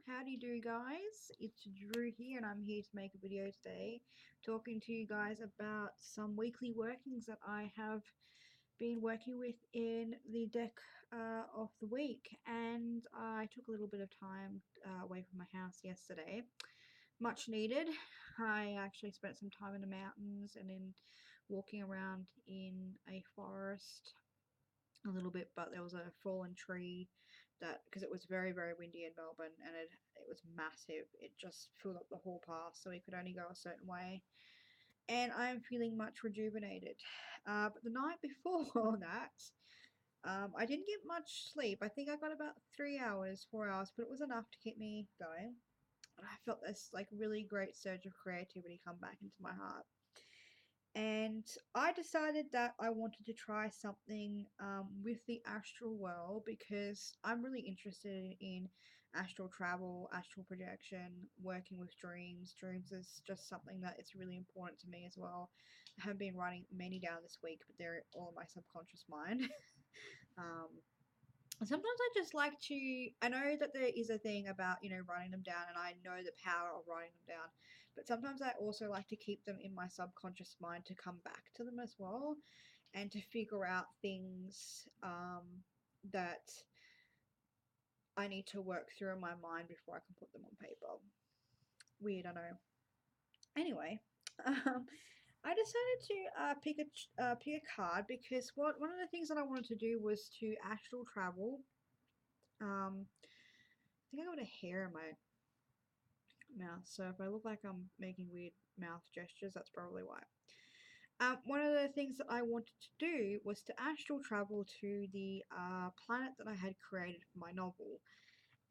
How do you do, guys? It's Drew here, and I'm here to make a video today talking to you guys about some weekly workings that I have been working with in the deck of the week. And I took a little bit of time away from my house yesterday, much needed. I actually spent some time in the mountains and in walking around in a forest a little bit, but there was a fallen tree that, because it was very windy in Melbourne, and it was massive. It just filled up the whole path, so we could only go a certain way. And I'm feeling much rejuvenated. But the night before that, I didn't get much sleep. I think I got about 3 hours, 4 hours, but it was enough to keep me going. And I felt this like really great surge of creativity come back into my heart. And I decided that I wanted to try something with the astral world because I'm really interested in astral travel, astral projection, working with dreams. Dreams is just something that is really important to me as well. I have been writing many down this week, but they're all in my subconscious mind. um, Sometimes I just like to. I know that there is a thing about, writing them down, and I know the power of writing them down. But sometimes I also like to keep them in my subconscious mind to come back to them as well and to figure out things that I need to work through in my mind before I can put them on paper. Weird, I know. Anyway, um, I decided to pick a card because one of the things that I wanted to do was to astral travel. I think I got a hair in my mouth, so if I look like I'm making weird mouth gestures, that's probably why. One of the things that I wanted to do was to astral travel to the planet that I had created for my novel.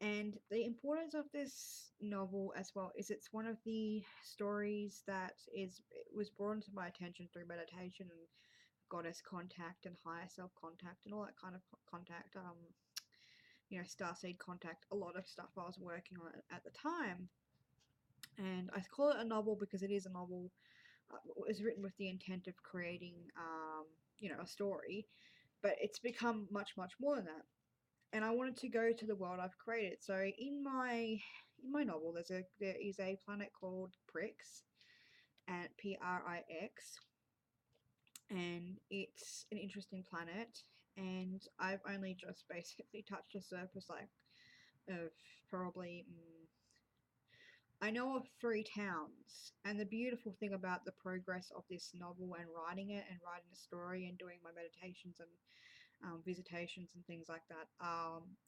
And the importance of this novel as well is it's one of the stories that it was brought into my attention through meditation and goddess contact and higher self contact and all that kind of contact. Starseed contact, a lot of stuff I was working on at the time. And I call it a novel because it is a novel. It was written with the intent of creating, a story, but it's become much more than that. And I wanted to go to the world I've created. So in my novel, there is a planet called Prix, and Prix, and it's an interesting planet. And I've only just basically touched the surface, like of probably I know of 3 towns, and the beautiful thing about the progress of this novel and writing it and writing the story and doing my meditations and visitations and things like that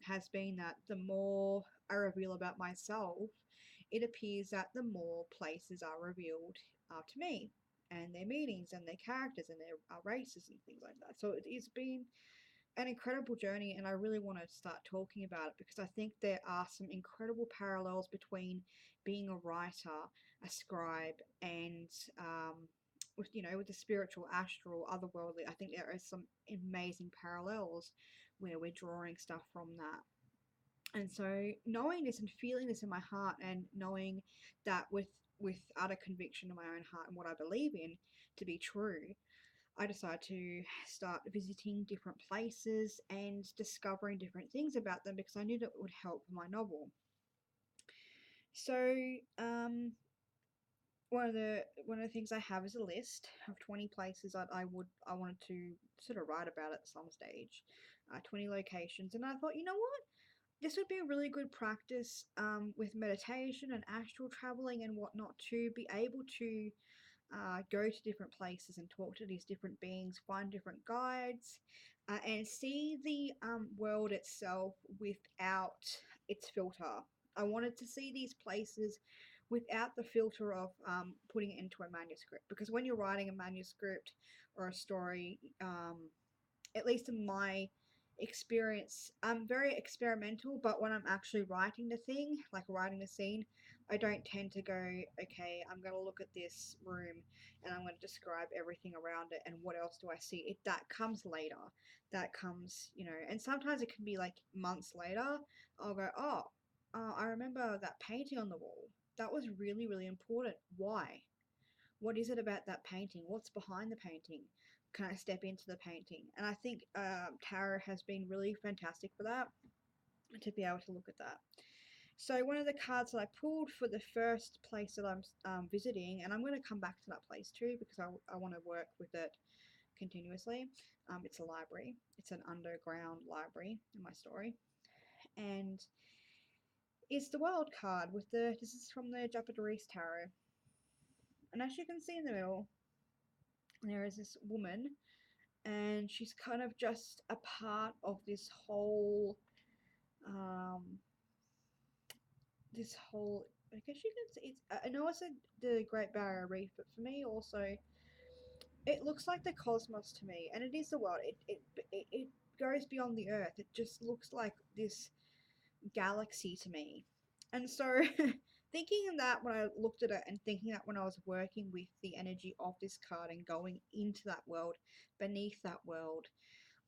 has been that the more I reveal about myself, it appears that the more places are revealed to me and their meanings and their characters and their races and things like that. So it's been an incredible journey, and I really want to start talking about it because I think there are some incredible parallels between being a writer, a scribe, and with the spiritual, astral, otherworldly. I think there are some amazing parallels where we're drawing stuff from that. And so knowing this and feeling this in my heart and knowing that with utter conviction in my own heart and what I believe in to be true, I decided to start visiting different places and discovering different things about them because I knew that it would help my novel. So one of the things I have is a list of 20 places I wanted to sort of write about at some stage, 20 locations, and I thought, you know what, this would be a really good practice with meditation and astral traveling and whatnot to be able to go to different places and talk to these different beings, find different guides, and see the world itself without its filter. I wanted to see these places without the filter of putting it into a manuscript, because when you're writing a manuscript or a story, at least in my experience, I'm very experimental, but when I'm actually writing the thing, like writing the scene, I don't tend to go, okay, I'm going to look at this room and I'm going to describe everything around it and what else do I see. That comes later. That comes, and sometimes it can be like months later. I'll go, oh, I remember that painting on the wall. That was really important. Why? What is it about that painting? What's behind the painting? Can I step into the painting? And I think tarot has been really fantastic for that, to be able to look at that. So one of the cards that I pulled for the first place that I'm visiting, and I'm going to come back to that place too because I want to work with it continuously. It's a library. It's an underground library in my story, and it's the World card with the. This is from the Japanese tarot, and as you can see in the middle, there is this woman, and she's kind of just a part of um, this whole. I guess you can see. I know it's the Great Barrier Reef, but for me also, it looks like the cosmos to me, and it is the world. It goes beyond the Earth. It just looks like this galaxy to me. And so, thinking that when I looked at it, and thinking that when I was working with the energy of this card and going into that world, beneath that world,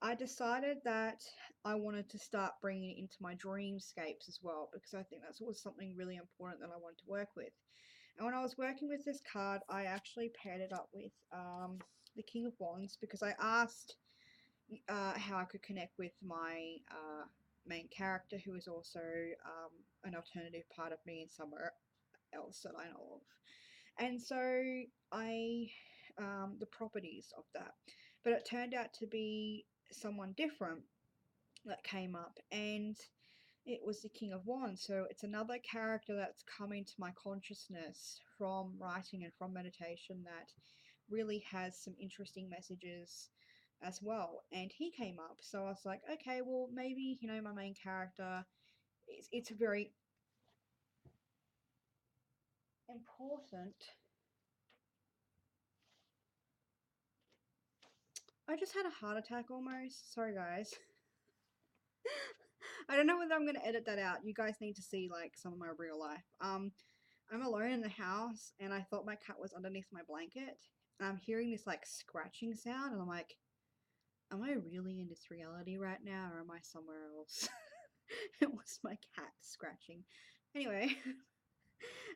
I decided that I wanted to start bringing it into my dreamscapes as well, because I think that was something really important that I wanted to work with. And when I was working with this card, I actually paired it up with the King of Wands because I asked how I could connect with my main character, who is also an alternative part of me and somewhere else that I know of. And so I, the properties of that. But it turned out to be someone different that came up, and it was the King of Wands. So it's another character that's come into my consciousness from writing and from meditation that really has some interesting messages as well. And he came up. So I was like, okay, well, maybe, my main character, it's very important. I just had a heart attack almost. Sorry, guys. I don't know whether I'm going to edit that out. You guys need to see like some of my real life. I'm alone in the house, and I thought my cat was underneath my blanket. And I'm hearing this like scratching sound, and I'm like, am I really in this reality right now, or am I somewhere else? It was my cat scratching. Anyway,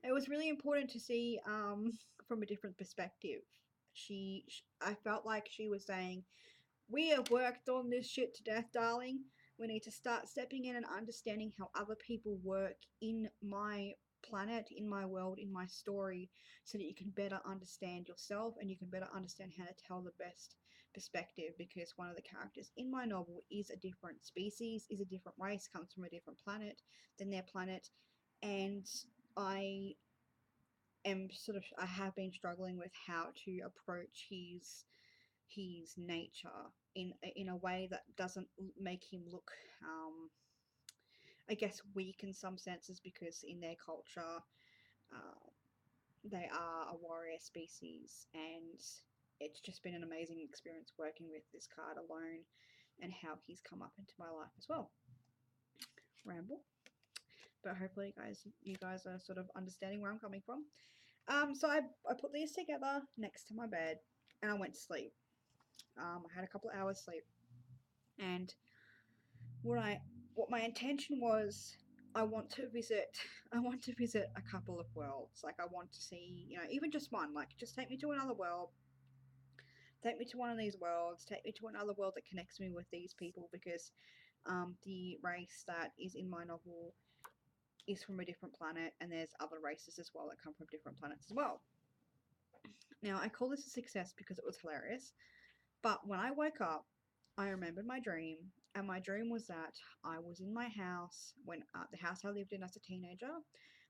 it was really important to see from a different perspective. I felt like she was saying, we have worked on this shit to death, darling. We need to start stepping in and understanding how other people work in my planet, in my world, in my story, so that you can better understand yourself and you can better understand how to tell the best perspective. Because one of the characters in my novel is a different species, is a different race, comes from a different planet than their planet. And I I have been struggling with how to approach his nature in a way that doesn't make him look I guess weak in some senses, because in their culture uh, they are a warrior species, and it's just been an amazing experience working with this card alone and how he's come up into my life as well. Ramble, but hopefully you guys are sort of understanding where I'm coming from. So I put these together next to my bed and I went to sleep. I had a couple of hours sleep, and what I what my intention was, I want to visit a couple of worlds. Like, I want to see, even just one. Like, just take me to another world, take me to one of these worlds, take me to another world that connects me with these people, because the race that is in my novel is from a different planet, and there's other races as well that come from different planets as well. Now, I call this a success because it was hilarious. But when I woke up, I remembered my dream, and my dream was that I was in my house, when the house I lived in as a teenager,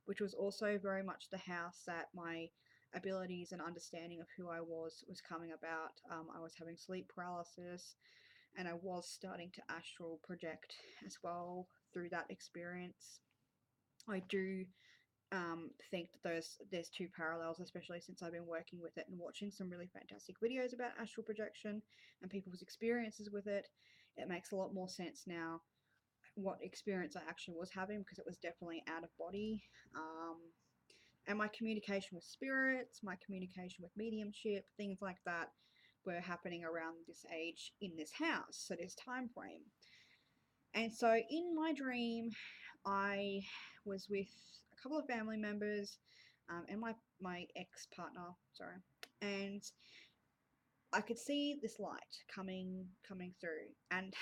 which was also very much the house that my abilities and understanding of who I was coming about. I was having sleep paralysis, and I was starting to astral project as well through that experience. I do think that there's two parallels, especially since I've been working with it and watching some really fantastic videos about astral projection and people's experiences with it. It makes a lot more sense now what experience I actually was having, because it was definitely out of body. And my communication with spirits, my communication with mediumship, things like that were happening around this age in this house, so this time frame. And so in my dream, I was with a couple of family members, and my ex partner, sorry, and I could see this light coming through, and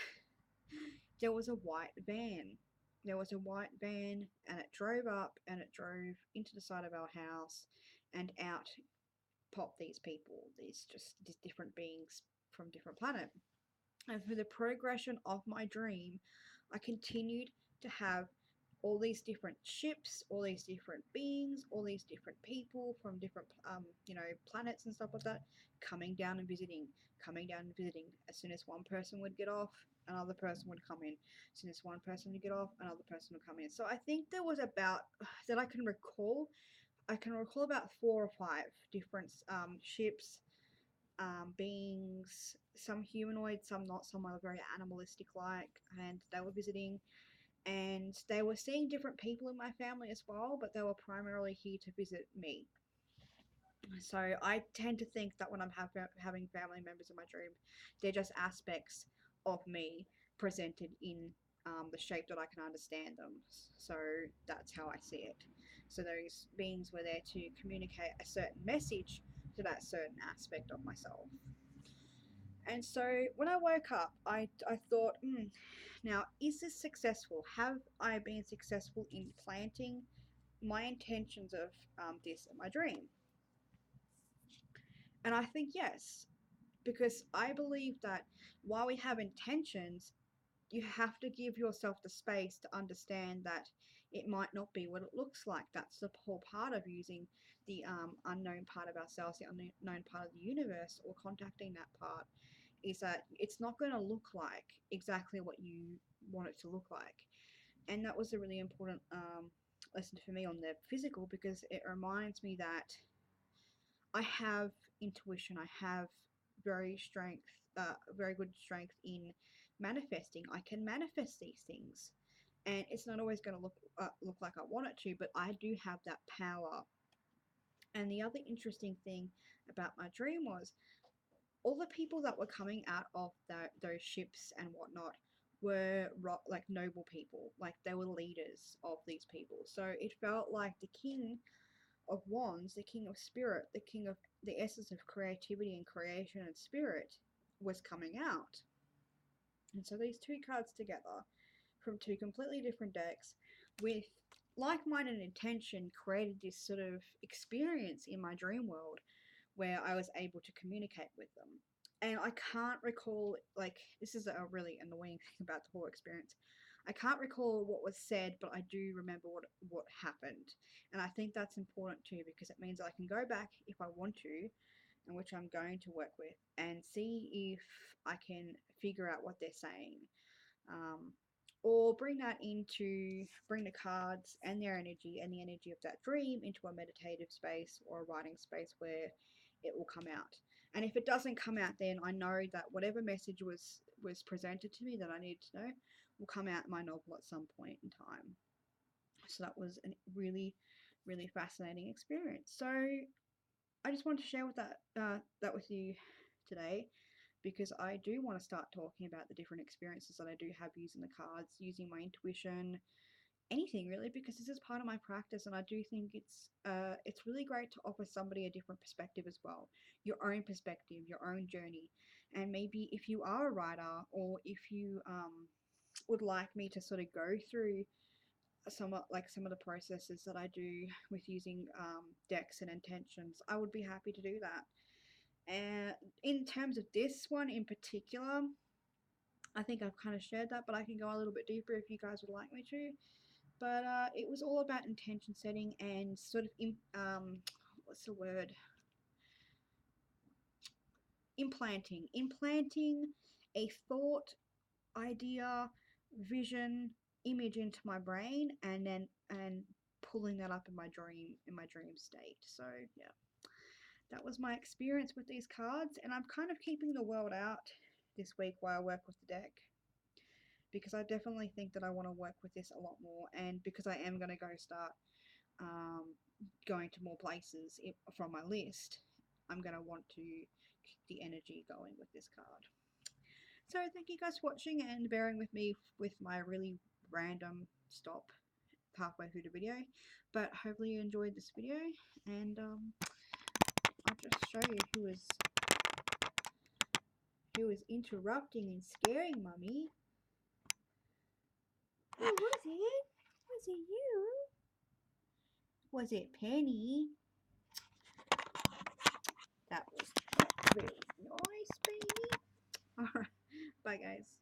there was a white van. there was a white van, and it drove up and it drove into the side of our house, and out popped these people, these different beings from different planet. And through the progression of my dream, I continued to have all these different ships, all these different beings, all these different people from different, planets and stuff like that, coming down and visiting, coming down and visiting. As soon as one person would get off, another person would come in. As soon as one person would get off, another person would come in. So I think there was about, that I can recall about 4 or 5 different ships, beings, some humanoid, some not, some are very animalistic like, and they were visiting, and they were seeing different people in my family as well, but they were primarily here to visit me. So I tend to think that when I'm having family members in my dream, they're just aspects of me presented in the shape that I can understand them. So that's how I see it. So those beings were there to communicate a certain message to that certain aspect of myself. And so when I woke up, I thought, now, is this successful? Have I been successful in planting my intentions of this in my dream? And I think yes, because I believe that while we have intentions, you have to give yourself the space to understand that it might not be what it looks like. That's the whole part of using the unknown part of ourselves, the unknown part of the universe, or contacting that part, is that it's not going to look like exactly what you want it to look like. And that was a really important lesson for me on the physical, because it reminds me that I have intuition. I have very good strength in manifesting. I can manifest these things, and it's not always going to look like I want it to, but I do have that power. And the other interesting thing about my dream was all the people that were coming out of those ships and whatnot were like noble people, like they were leaders of these people. So it felt like the king of wands, the king of spirit, the king of the essence of creativity and creation and spirit was coming out. And so these two cards together from two completely different decks with like-minded intention created this sort of experience in my dream world where I was able to communicate with them. And I can't recall, like, this is a really annoying thing about the whole experience. I can't recall what was said, but I do remember what happened. And I think that's important too, because it means I can go back if I want to, and which I'm going to work with, and see if I can figure out what they're saying. Um, or bring the cards and their energy and the energy of that dream into a meditative space or a writing space where it will come out. And if it doesn't come out, then I know that whatever message was presented to me that I needed to know will come out in my novel at some point in time. So that was a really, really fascinating experience. So I just wanted to share that with you today, because I do want to start talking about the different experiences that I do have using the cards, using my intuition, anything really, because this is part of my practice, and I do think it's really great to offer somebody a different perspective as well, your own perspective, your own journey. And maybe if you are a writer, or if you would like me to sort of go through some of the processes that I do with using decks and intentions, I would be happy to do that. And in terms of this one in particular, I think I've kind of shared that, but I can go a little bit deeper if you guys would like me to. But it was all about intention setting and sort of what's the word? Implanting a thought, idea, vision, image into my brain, and pulling that up in my dream state. So yeah, that was my experience with these cards, and I'm kind of keeping the world out this week while I work with the deck, because I definitely think that I want to work with this a lot more, and because I am going to go start um, going to more places from my list, I'm going to want to keep the energy going with this card. So thank you guys for watching and bearing with me with my really random stop halfway through the video, but hopefully you enjoyed this video, and I'll just show you who is interrupting and scaring mummy. Who was it? Was it you? Was it Penny? That was very nice, baby. Alright, bye guys.